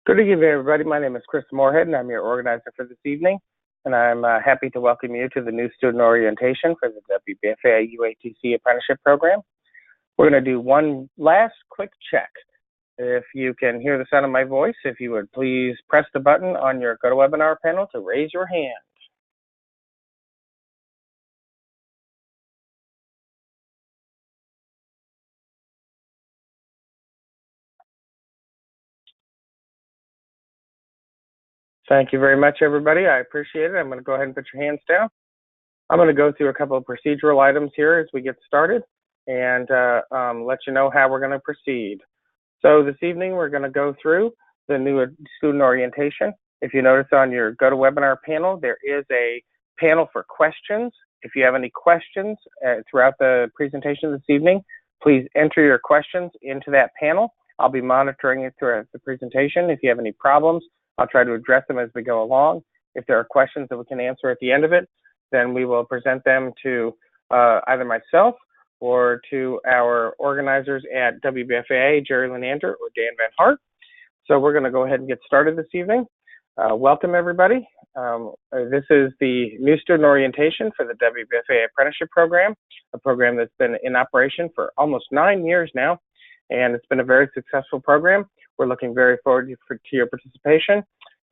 Good evening, everybody. My name is Chris Moorhead, and I'm your organizer for this evening. And I'm happy to welcome you to the new student orientation for the Wbfaa UATC apprenticeship program. We're going to do one last quick check. If you can hear the sound of my voice, if you would please press the button on your GoToWebinar panel to raise your hand. Thank you very much, everybody. I appreciate it. I'm going to go ahead and put your hands down. I'm going to go through a couple of procedural items here as we get started and let you know how we're going to proceed. So this evening, we're going to go through the new student orientation. If you notice on your GoToWebinar panel, there is a panel for questions. If you have any questions throughout the presentation this evening, please enter your questions into that panel. I'll be monitoring it throughout the presentation. If you have any problems, I'll try to address them as we go along. If there are questions that we can answer at the end of it, then we will present them to either myself or to our organizers at Wbfaa, Jerry Lenander or Dan Van Hart. So we're going to go ahead and get started this evening. Welcome, everybody. This is the new student orientation for the Wbfaa apprenticeship program, a program that's been in operation for almost 9 years now, and it's been a very successful program. We're looking very forward to your participation.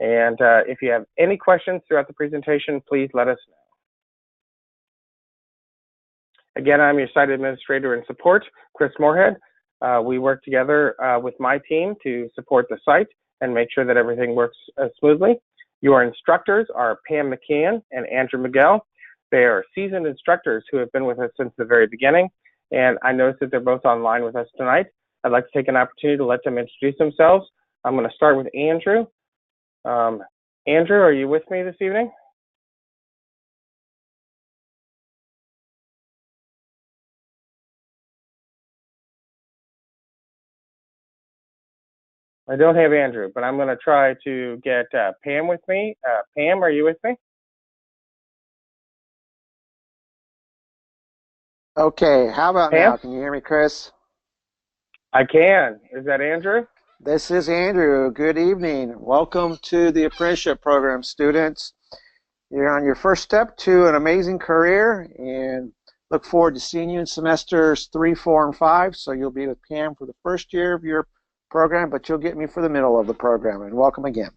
And if you have any questions throughout the presentation, please let us know. Again, I'm your site administrator and support, Chris Moorhead. We work together with my team to support the site and make sure that everything works smoothly. Your instructors are Pam McCann and Andrew Miguel. They are seasoned instructors who have been with us since the very beginning, and I noticed that they're both online with us tonight. I'd like to take an opportunity to let them introduce themselves. I'm going to start with Andrew. Andrew, are you with me this evening? I don't have Andrew, but I'm going to try to get Pam with me. Pam, are you with me? Okay, how about Pam? now? Can you hear me, Chris? I can. Is that Andrew? This is Andrew. Good evening. Welcome to the apprenticeship program, students. You're on your first step to an amazing career, and look forward to seeing you in semesters 3, 4, and 5. So you'll be with Pam for the first year of your program, but you'll get me for the middle of the program. And welcome again.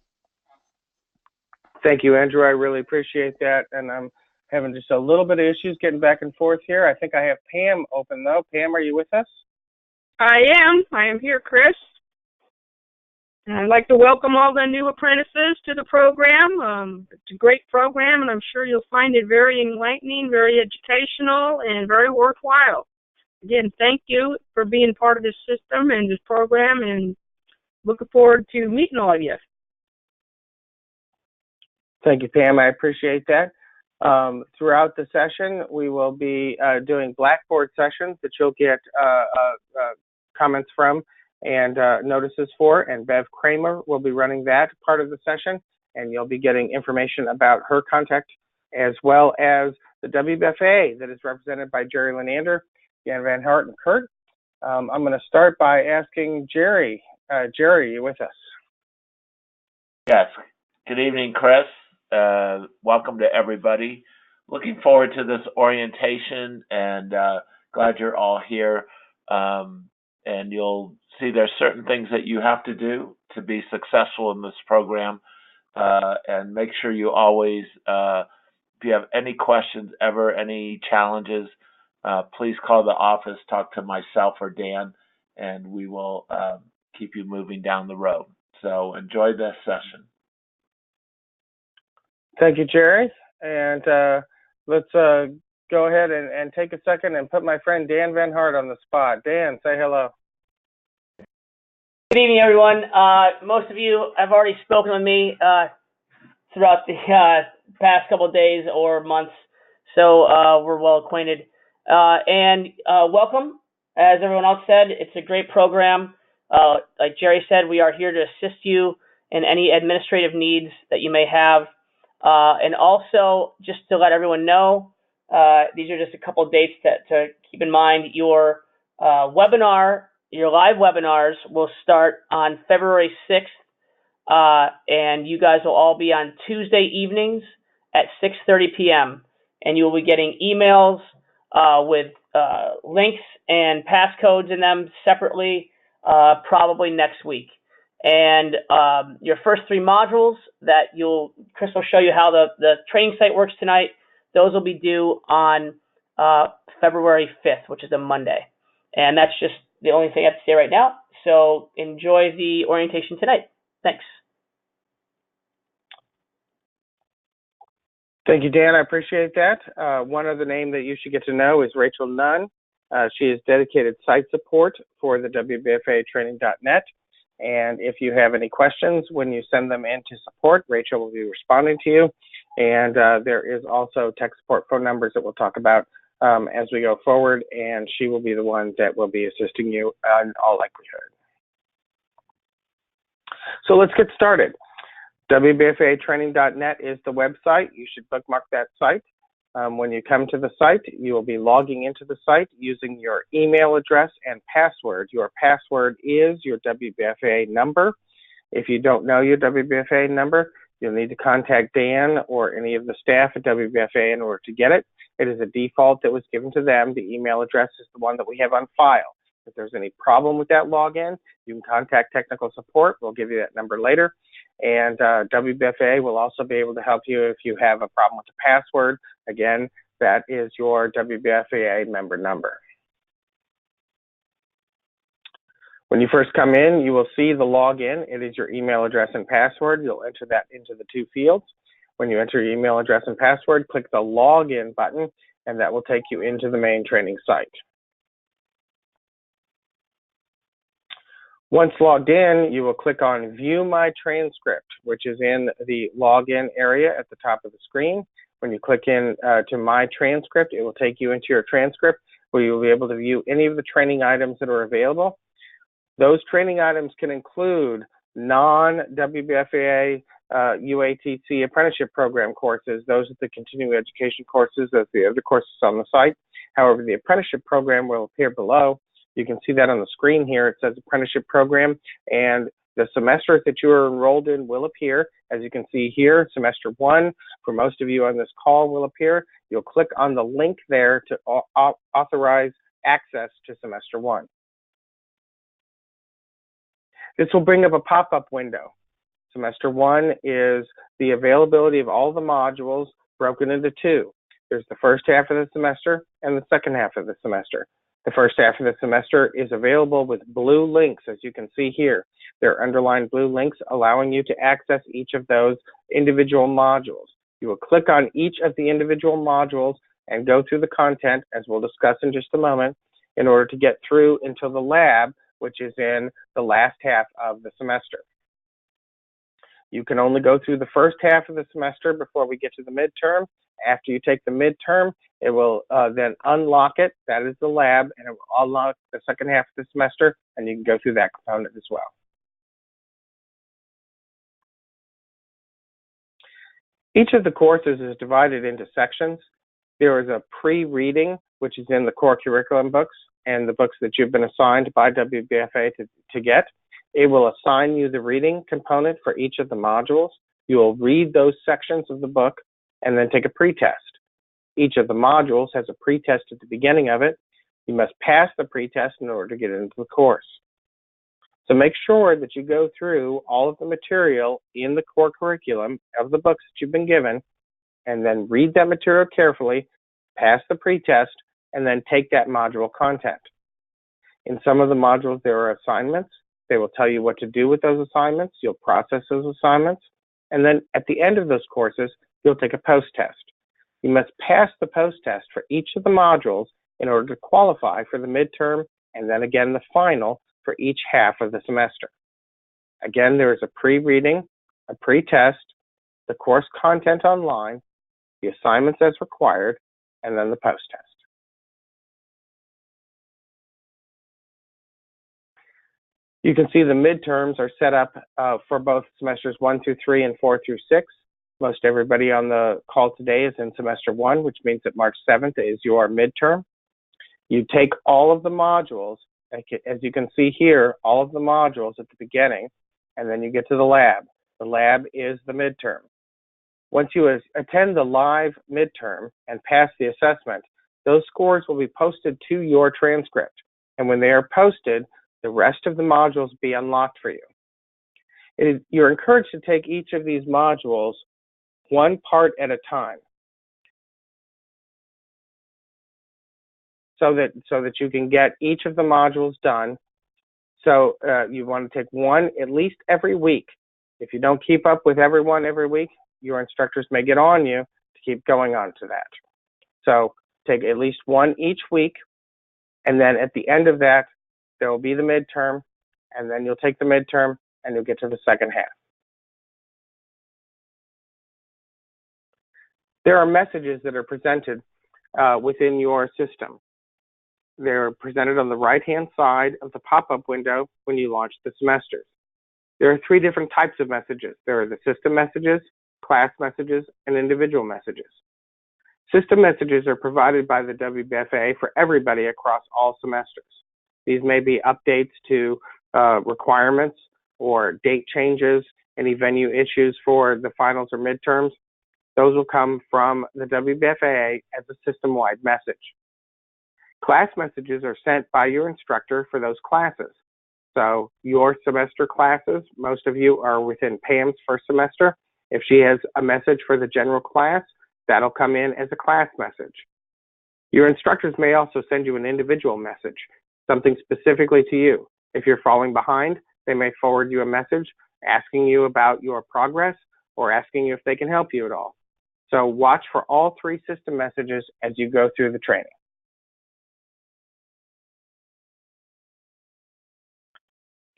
Thank you, Andrew. I really appreciate that. And I'm having just a little bit of issues getting back and forth here. I think I have Pam open, though. Pam, are you with us? I am here, Chris. And I'd like to welcome all the new apprentices to the program. It's a great program, and I'm sure you'll find it very enlightening, very educational, and very worthwhile. Again, thank you for being part of this system and this program, and looking forward to meeting all of you. Thank you, Pam. I appreciate that. Throughout the session, we will be doing Blackboard sessions that you'll get comments from and notices for, and Bev Kramer will be running that part of the session, and you'll be getting information about her contact, as well as the Wbfaa that is represented by Jerry Lenander, Dan Van Hart, and Kurt. I'm going to start by asking Jerry. Jerry, are you with us? Yes. Good evening, Chris. Welcome to everybody. Looking forward to this orientation, and glad you're all here. And you'll see there's certain things that you have to do to be successful in this program. And make sure you always, if you have any questions ever, any challenges, please call the office, talk to myself or Dan, and we will keep you moving down the road. So enjoy this session. Thank you, Jerry. And let's go ahead and take a second and put my friend Dan Van Hart on the spot. Dan, say hello. Good evening, everyone. Most of you have already spoken with me throughout the past couple of days or months, so we're well acquainted. And welcome. As everyone else said, it's a great program. Like Jerry said, we are here to assist you in any administrative needs that you may have. And also, just to let everyone know, these are just a couple of dates to keep in mind. Your live webinars will start on February 6th and you guys will all be on Tuesday evenings at 6:30 p.m. And you will be getting emails with links and passcodes in them separately, probably next week. And your first 3 modules that Chris will show you how the training site works tonight. Those will be due on February 5th, which is a Monday. And that's just the only thing I have to say right now. So enjoy the orientation tonight. Thanks. Thank you, Dan. I appreciate that. One other name that you should get to know is Rachel Nunn. She is dedicated site support for the Wbfaa training.net. And if you have any questions, when you send them in to support, Rachel will be responding to you. And there is also tech support phone numbers that we'll talk about as we go forward, and she will be the one that will be assisting you in all likelihood. So let's get started. Wbfaa is the website. You should bookmark that site. When you come to the site, you will be logging into the site using your email address and password. Your password is your Wbfaa number. If you don't know your Wbfaa number, you'll need to contact Dan or any of the staff at Wbfaa in order to get it. It is a default that was given to them. The email address is the one that we have on file. If there's any problem with that login, you can contact technical support. We'll give you that number later. And Wbfaa will also be able to help you if you have a problem with the password. Again, that is your Wbfaa member number. When you first come in, you will see the login. It is your email address and password. You'll enter that into the 2 fields. When you enter your email address and password, click the login button, and that will take you into the main training site. Once logged in, you will click on View My Transcript, which is in the login area at the top of the screen. When you click in to My Transcript, it will take you into your transcript where you will be able to view any of the training items that are available. Those training items can include non-WBFAA UATC apprenticeship program courses. Those are the continuing education courses, as the other courses on the site. However, the apprenticeship program will appear below. You can see that on the screen here. It says apprenticeship program, and the semesters that you are enrolled in will appear. As you can see here, semester 1, for most of you on this call, will appear. You'll click on the link there to authorize access to semester 1. This will bring up a pop-up window. Semester 1 is the availability of all the modules broken into 2. There's the first half of the semester and the second half of the semester. The first half of the semester is available with blue links, as you can see here. There are underlined blue links allowing you to access each of those individual modules. You will click on each of the individual modules and go through the content, as we'll discuss in just a moment, in order to get through into the lab, which is in the last half of the semester. You can only go through the first half of the semester before we get to the midterm. After you take the midterm, it will then unlock it. That is the lab, and it will unlock the second half of the semester, and you can go through that component as well. Each of the courses is divided into sections. There is a pre-reading, which is in the core curriculum books and the books that you've been assigned by Wbfaa to get. It will assign you the reading component for each of the modules. You will read those sections of the book and then take a pretest. Each of the modules has a pretest at the beginning of it. You must pass the pretest in order to get into the course. So make sure that you go through all of the material in the core curriculum of the books that you've been given, and then read that material carefully, pass the pretest, and then take that module content. In some of the modules, there are assignments. They will tell you what to do with those assignments. You'll process those assignments. And then at the end of those courses, you'll take a post-test. You must pass the post-test for each of the modules in order to qualify for the midterm and then again the final for each half of the semester. Again, there is a pre-reading, a pre-test, the course content online, the assignments as required, and then the post-test. You can see the midterms are set up for both semesters 1 through 3 and 4 through 6. Most everybody on the call today is in semester 1, which means that March 7th is your midterm. You take all of the modules, as you can see here, all of the modules at the beginning, and then you get to the lab. The lab is the midterm. Once you attend the live midterm and pass the assessment, those scores will be posted to your transcript. And when they are posted, the rest of the modules will be unlocked for you. You're encouraged to take each of these modules one part at a time, so that you can get each of the modules done. So you want to take one at least every week. If you don't keep up with everyone every week, your instructors may get on you to keep going on to that. So take at least one each week, and then at the end of that, there will be the midterm, and then you'll take the midterm, and you'll get to the second half. There are messages that are presented within your system. They're presented on the right-hand side of the pop-up window when you launch the semesters. There are 3 different types of messages. There are the system messages, class messages, and individual messages. System messages are provided by the Wbfaa for everybody across all semesters. These may be updates to requirements or date changes, any venue issues for the finals or midterms. Those will come from the Wbfaa as a system-wide message. Class messages are sent by your instructor for those classes. So your semester classes, most of you are within Pam's first semester. If she has a message for the general class, that'll come in as a class message. Your instructors may also send you an individual message, something specifically to you. If you're falling behind, they may forward you a message asking you about your progress or asking you if they can help you at all. So watch for all 3 system messages as you go through the training.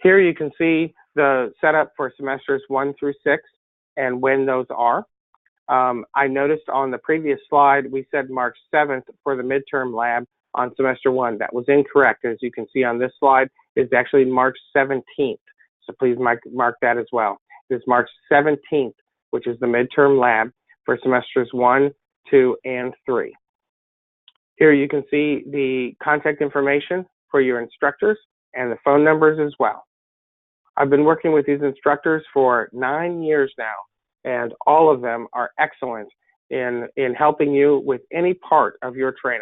Here you can see the setup for semesters 1 through 6 and when those are. I noticed on the previous slide, we said March 7th for the midterm lab on semester 1. That was incorrect. As you can see on this slide, it's actually March 17th. So please mark that as well. It's March 17th, which is the midterm lab for semesters 1, 2, and 3. Here you can see the contact information for your instructors and the phone numbers as well. I've been working with these instructors for 9 years now, and all of them are excellent in helping you with any part of your training.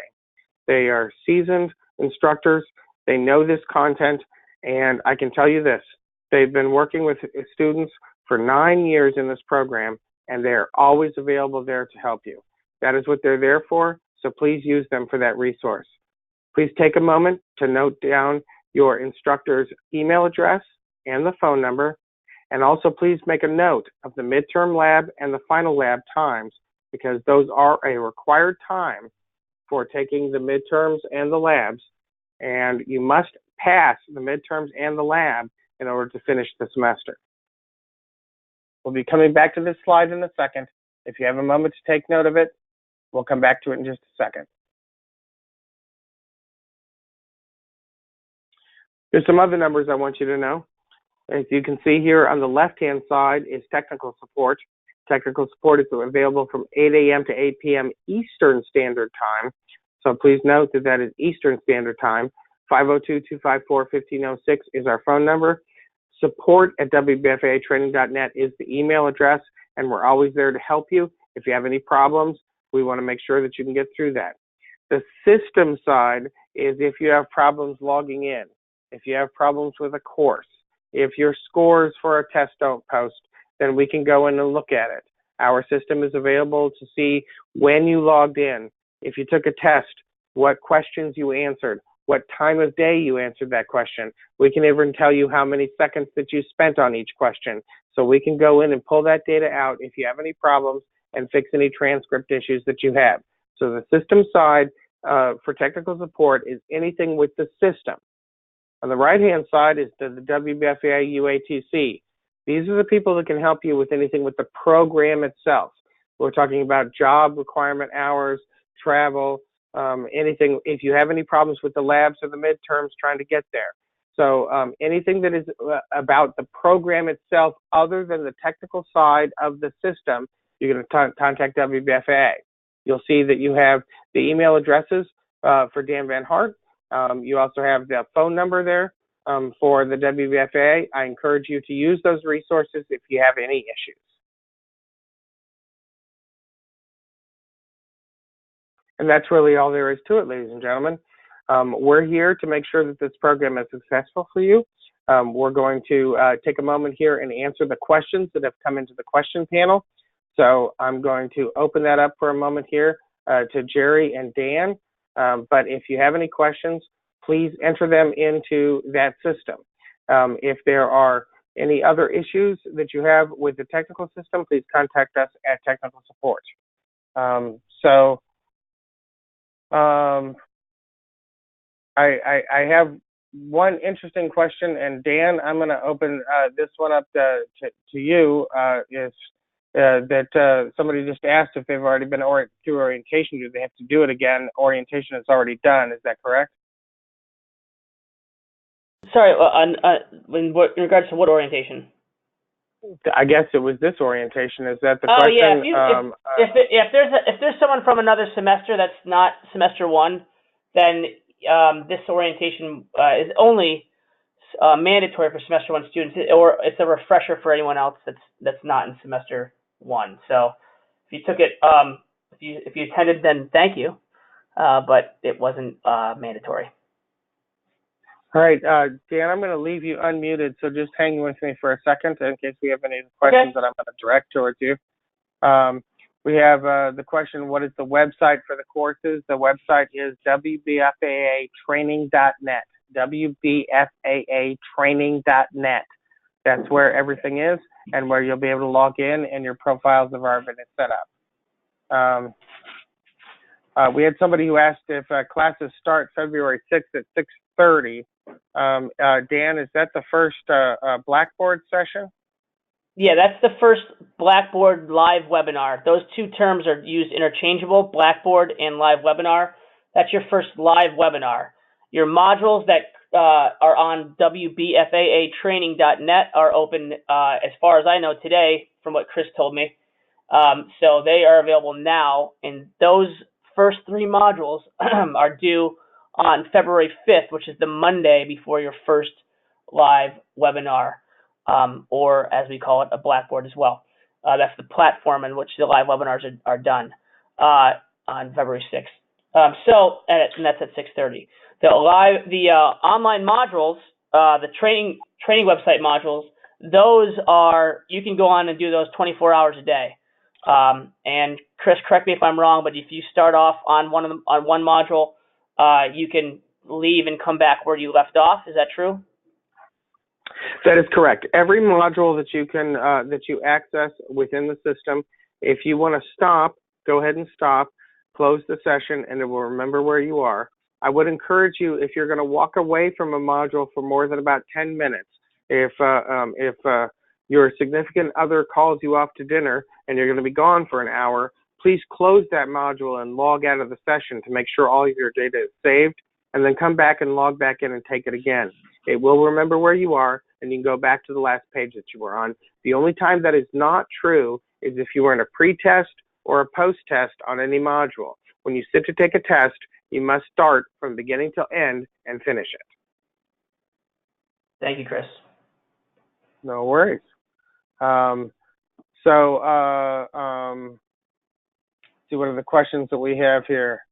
They are seasoned instructors, they know this content, and I can tell you this, they've been working with students for 9 years in this program, and they're always available there to help you. That is what they're there for, so please use them for that resource. Please take a moment to note down your instructor's email address and the phone number, and also please make a note of the midterm lab and the final lab times, because those are a required time for taking the midterms and the labs, and you must pass the midterms and the lab in order to finish the semester. We'll be coming back to this slide in a second. If you have a moment to take note of it, we'll come back to it in just a second. There's some other numbers I want you to know. As you can see here on the left-hand side is technical support. Technical support is available from 8 a.m. to 8 p.m. Eastern Standard Time. So please note that that is Eastern Standard Time. 502-254-1506 is our phone number. Support@wbfaatraining.net is the email address, and we're always there to help you. If you have any problems, we want to make sure that you can get through that. The system side is if you have problems logging in, if you have problems with a course, if your scores for a test don't post, then we can go in and look at it. Our system is available to see when you logged in, if you took a test, what questions you answered, what time of day you answered that question. We can even tell you how many seconds that you spent on each question. So we can go in and pull that data out if you have any problems and fix any transcript issues that you have. So the system side for technical support is anything with the system. On the right-hand side is the Wbfaa UATC. These are the people that can help you with anything with the program itself. We're talking about job requirement hours, travel, anything. If you have any problems with the labs or the midterms trying to get there. So anything that is about the program itself other than the technical side of the system, you're going to contact Wbfaa. You'll see that you have the email addresses for Dan Van Hart. You also have the phone number there for the Wbfaa. I encourage you to use those resources if you have any issues. And that's really all there is to it, ladies and gentlemen. We're here to make sure that this program is successful for you. We're going to take a moment here and answer the questions that have come into the question panel. So I'm going to open that up for a moment here to Jerry and Dan. But if you have any questions, please enter them into that system. If there are any other issues that you have with the technical system, please contact us at technical support. I have one interesting question, and Dan, I'm going to open this one up to you. Somebody just asked if they've already been through orientation. Do they have to do it again? Orientation is already done. Is that correct? Sorry, in regards to what orientation? I guess it was this orientation. Is that the question? Oh yeah. If there's someone from another semester that's not semester one, then this orientation is only mandatory for semester one students, or it's a refresher for anyone else that's not in semester one. So if you took it, if you attended, then thank you, but it wasn't mandatory. All right, Dan, I'm going to leave you unmuted, so just hang with me for a second in case we have any questions that I'm going to direct towards you. We have the question, what is the website for the courses? The website is wbfaatraining.net, wbfaatraining.net. That's where everything is and where you'll be able to log in and your profiles have already been set up. We had somebody who asked if classes start February 6th at 6:30. Dan, is that the first Blackboard session? Yeah, that's the first Blackboard live webinar. Those two terms are used interchangeable, Blackboard and live webinar. That's your first live webinar. Your modules that are on wbfaatraining.net are open, as far as I know today, from what Chris told me. So they are available now, and those first three modules are due on February 5th, which is the Monday before your first live webinar, or as we call it, a Blackboard as well. That's the platform in which the live webinars are done on February 6th. And that's at 6:30. The online modules, the training website modules, those are, you can go on and do those 24 hours a day. And Chris, correct me if I'm wrong, but if you start off on one module, you can leave and come back where you left off. Is that true? That is correct. Every module that you can that you access within the system, if you want to stop, go ahead and stop, close the session, and it will remember where you are. I would encourage you, if you're going to walk away from a module for more than about 10 minutes, if your significant other calls you off to dinner and you're going to be gone for an hour, please close that module and log out of the session to make sure all of your data is saved, and then come back and log back in and take it again. It will remember where you are, and you can go back to the last page that you were on. The only time that is not true is if you were in a pre-test or a post-test on any module. When you sit to take a test, you must start from beginning till end and finish it. Thank you, Chris. No worries. See what are the questions that we have here.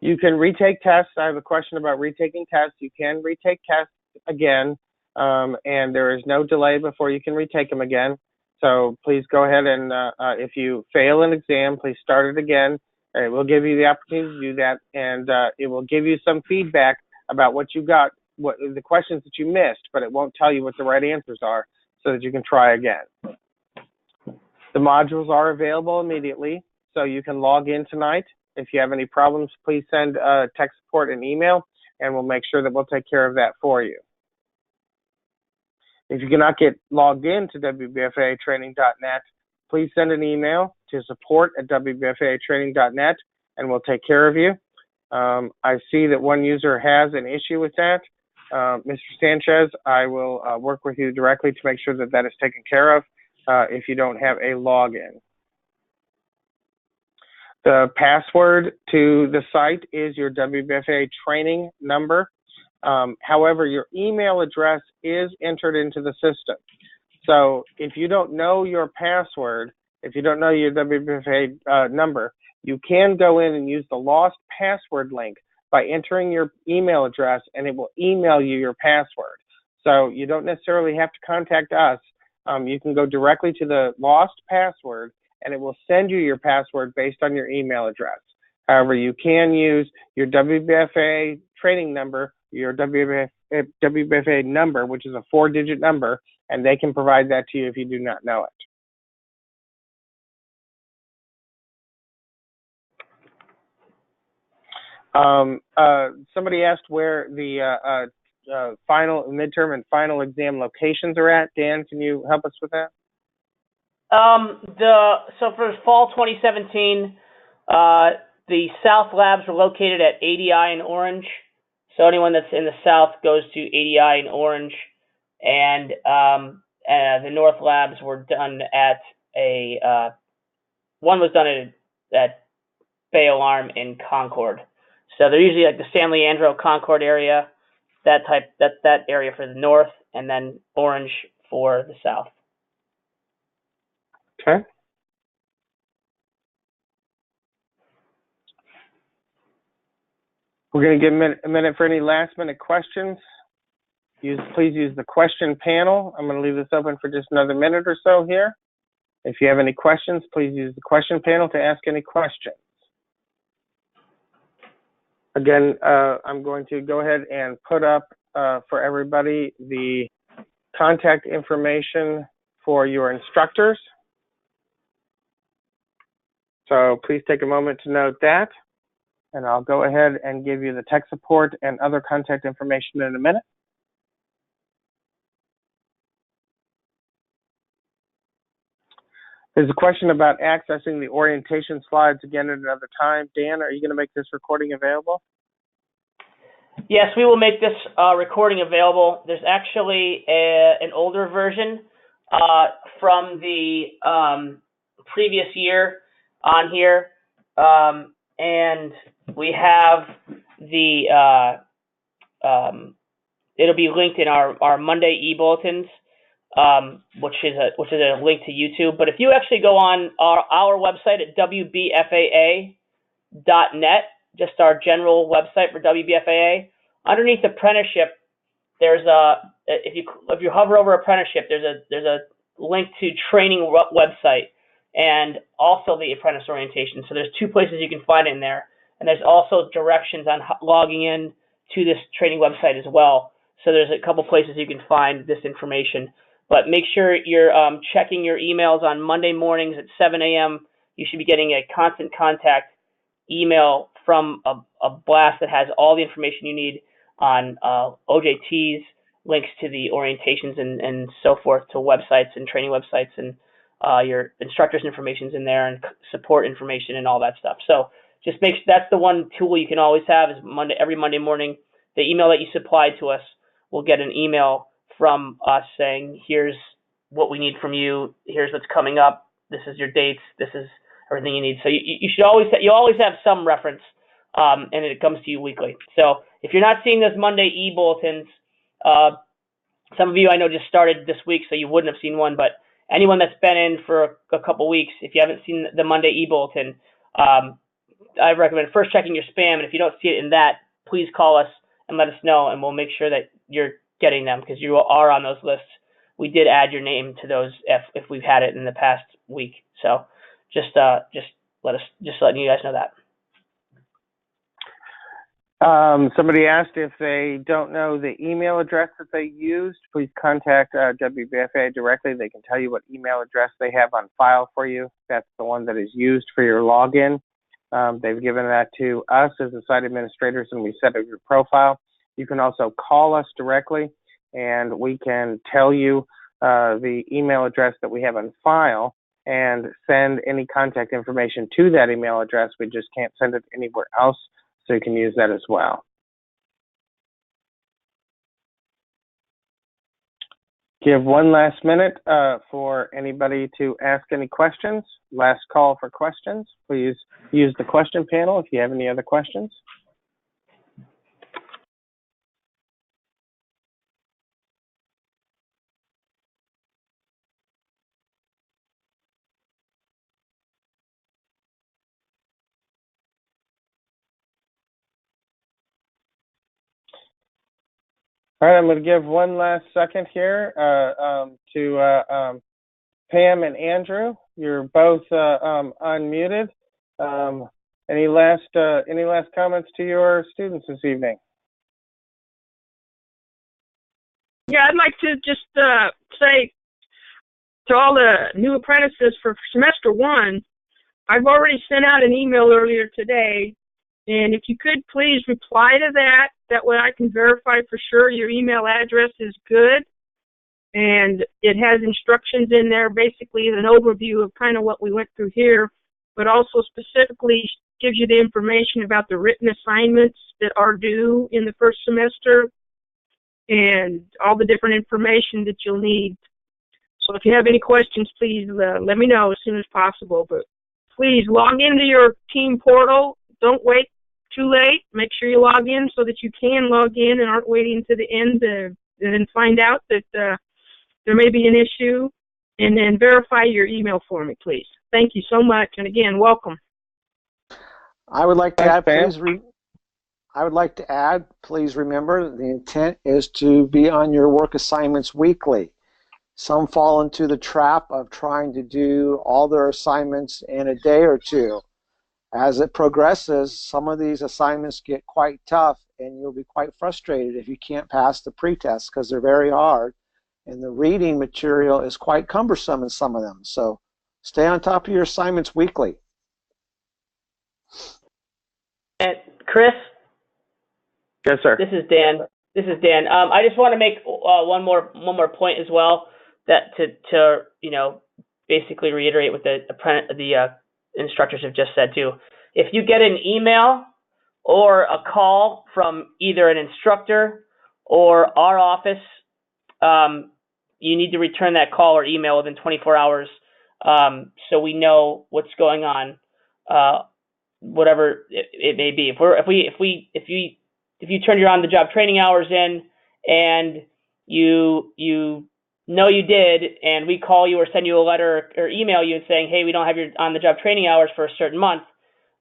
You can retake tests. I have a question about retaking tests. You can retake tests again, and there is no delay before you can retake them again. So please go ahead and if you fail an exam, please start it again. It will give you the opportunity to do that, and it will give you some feedback about what you got, what the questions that you missed, but it won't tell you what the right answers are so that you can try again. The modules are available immediately, so you can log in tonight. If you have any problems, please send tech support an email, and we'll make sure that we'll take care of that for you. If you cannot get logged in to wbfaatraining.net, please send an email to support@wbfaatraining.net, and we'll take care of you. I see that one user has an issue with that. Mr. Sanchez, I will work with you directly to make sure that that is taken care of if you don't have a login. The password to the site is your Wbfaa training number. However, your email address is entered into the system. So if you don't know your password, if you don't know your Wbfaa number, you can go in and use the lost password link by entering your email address, and it will email you your password. So you don't necessarily have to contact us. You can go directly to the lost password, and it will send you your password based on your email address. However, you can use your Wbfaa training number, your Wbfaa number, which is a 4-digit number, and they can provide that to you if you do not know it. Somebody asked where the final, midterm, and final exam locations are at. Dan, can you help us with that? So for fall 2017, the South labs were located at ADI in Orange. So anyone that's in the South goes to ADI in Orange, and the North labs were done at one was done at Bay Alarm in Concord. So they're usually like the San Leandro Concord area, that area for the North, and then Orange for the South. Okay. We're going to give a minute for any last-minute questions. Please use the question panel. I'm going to leave this open for just another minute or so here. If you have any questions, please use the question panel to ask any questions. Again, I'm going to go ahead and put up for everybody the contact information for your instructors. So please take a moment to note that, and I'll go ahead and give you the tech support and other contact information in a minute. There's a question about accessing the orientation slides again at another time. Dan, are you going to make this recording available? Yes, we will make this recording available. There's actually an older version from the previous year on here, and we have the it'll be linked in our Monday e-bulletins, which is a link to YouTube. But if you actually go on our website at wbfaa.net, just our general website for Wbfaa, underneath apprenticeship, there's if you hover over apprenticeship, there's a link to training website and also the apprentice orientation. So there's two places you can find it in there, and there's also directions on logging in to this training website as well. So there's a couple places you can find this information. But make sure you're checking your emails on Monday mornings at 7 a.m. You should be getting a constant contact email from a blast that has all the information you need on OJTs, links to the orientations and so forth, to websites and training websites, and your instructor's information's in there, and support information and all that stuff. So just that's the one tool you can always have is every Monday morning, the email that you supplied to us will get an email from us saying, here's what we need from you, here's what's coming up, this is your dates, this is everything you need. So you always have some reference, and it comes to you weekly. So if you're not seeing those Monday e-bulletins, some of you I know just started this week, so you wouldn't have seen one, but anyone that's been in for a couple weeks, if you haven't seen the Monday e-bulletin, I recommend first checking your spam, and if you don't see it in that, please call us and let us know, and we'll make sure that you're getting them, because you are on those lists. We did add your name to those if we've had it in the past week. So just letting you guys know that. Somebody asked if they don't know the email address that they used. Please contact Wbfaa directly. They can tell you what email address they have on file for you. That's the one that is used for your login. They've given that to us as the site administrators, and we set up your profile. You can also call us directly, and we can tell you the email address that we have on file and send any contact information to that email address. We just can't send it anywhere else, so you can use that as well. give one last minute for anybody to ask any questions. Last call for questions. Please use the question panel if you have any other questions. All right, I'm going to give one last second here to Pam and Andrew. You're both unmuted. Any last comments to your students this evening? Yeah, I'd like to just say to all the new apprentices for semester 1, I've already sent out an email earlier today, and if you could please reply to that. That way I can verify for sure your email address is good. And it has instructions in there, basically an overview of kind of what we went through here, but also specifically gives you the information about the written assignments that are due in the first semester and all the different information that you'll need. So if you have any questions, please let me know as soon as possible. But please log into your team portal. Don't wait too late. Make sure you log in so that you can log in and aren't waiting to the end and then find out that there may be an issue, and then verify your email for me, please. Thank you so much, and again, welcome. I would like to add, Thanks, please remember the intent is to be on your work assignments weekly. Some fall into the trap of trying to do all their assignments in a day or two. As it progresses, some of these assignments get quite tough, and you'll be quite frustrated if you can't pass the pre-tests because they're very hard, and the reading material is quite cumbersome in some of them. So stay on top of your assignments weekly. And Chris? Yes, sir. This is Dan. I just want to make one more point as well, that to basically reiterate what the instructors have just said too. If you get an email or a call from either an instructor or our office, you need to return that call or email within 24 hours, so we know what's going on, whatever it may be. If you turn your on-the-job training hours in and you know you did, and we call you or send you a letter or email you and saying, hey, we don't have your on-the-job training hours for a certain month,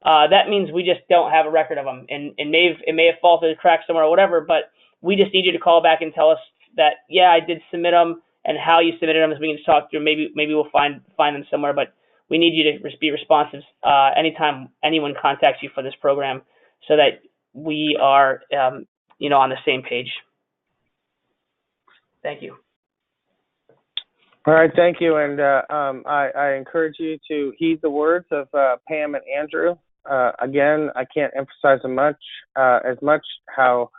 that means we just don't have a record of them, and it may have fallen through the cracks somewhere or whatever, but we just need you to call back and tell us that, yeah, I did submit them, and how you submitted them, so we can just talk through. Maybe we'll find them somewhere, but we need you to be responsive anytime anyone contacts you for this program, so that we are on the same page. Thank you. All right, thank you, and I encourage you to heed the words of Pam and Andrew. Again, I can't emphasize as much how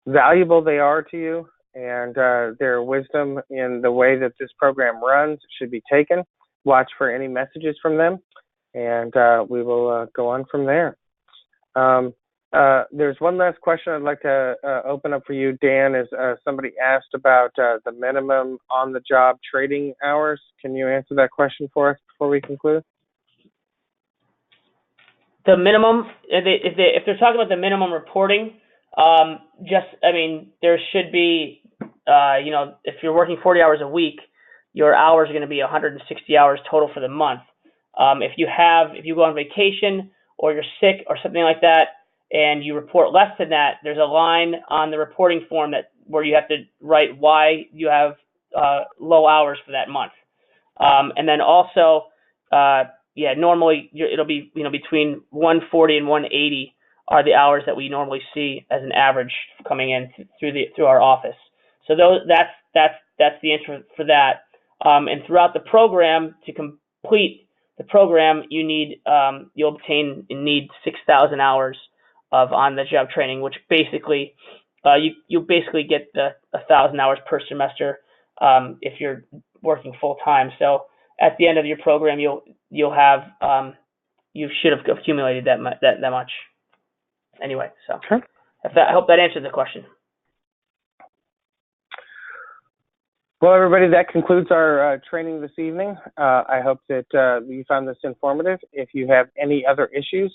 valuable they are to you, and their wisdom in the way that this program runs should be taken. Watch for any messages from them, and we will go on from there. There's one last question I'd like to open up for you, Dan. Is somebody asked about the minimum on-the-job trading hours? Can you answer that question for us before we conclude? The minimum, if they're talking about the minimum reporting, there should be, if you're working 40 hours a week, your hours are going to be 160 hours total for the month. If you go on vacation or you're sick or something like that, and you report less than that, there's a line on the reporting form where you have to write why you have low hours for that month. And then also, normally it'll be between 140 and 180 are the hours that we normally see as an average coming in through our office. So that's the answer for that. And throughout the program, to complete the program, you'll need 6,000 hours of on-the-job training, which basically you basically get the 1,000 hours per semester if you're working full time. So at the end of your program, you'll have you should have accumulated that much. Anyway, so sure. I hope that answered the question. Well, everybody, that concludes our training this evening. I hope that you found this informative. If you have any other issues,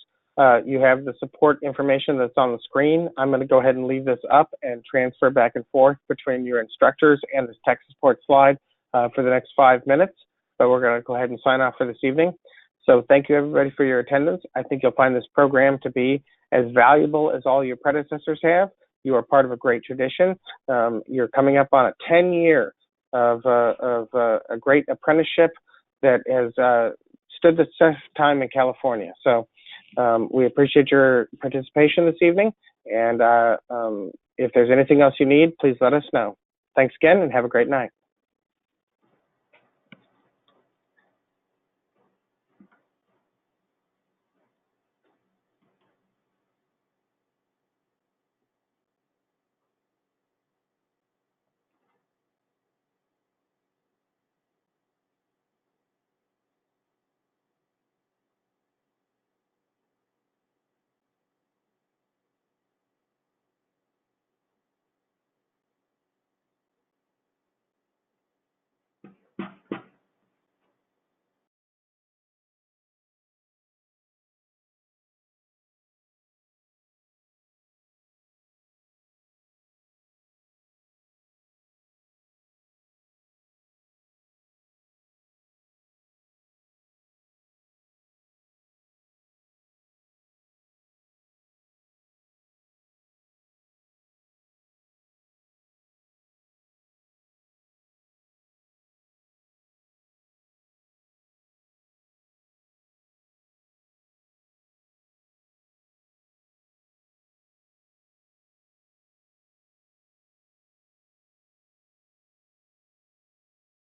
you have the support information that's on the screen. I'm going to go ahead and leave this up and transfer back and forth between your instructors and this tech support slide for the next 5 minutes. But we're going to go ahead and sign off for this evening. So thank you, everybody, for your attendance. I think you'll find this program to be as valuable as all your predecessors have. You are part of a great tradition. You're coming up on a 10-year of a great apprenticeship that has stood the test of time in California. So we appreciate your participation this evening. And if there's anything else you need, please let us know. Thanks again and have a great night.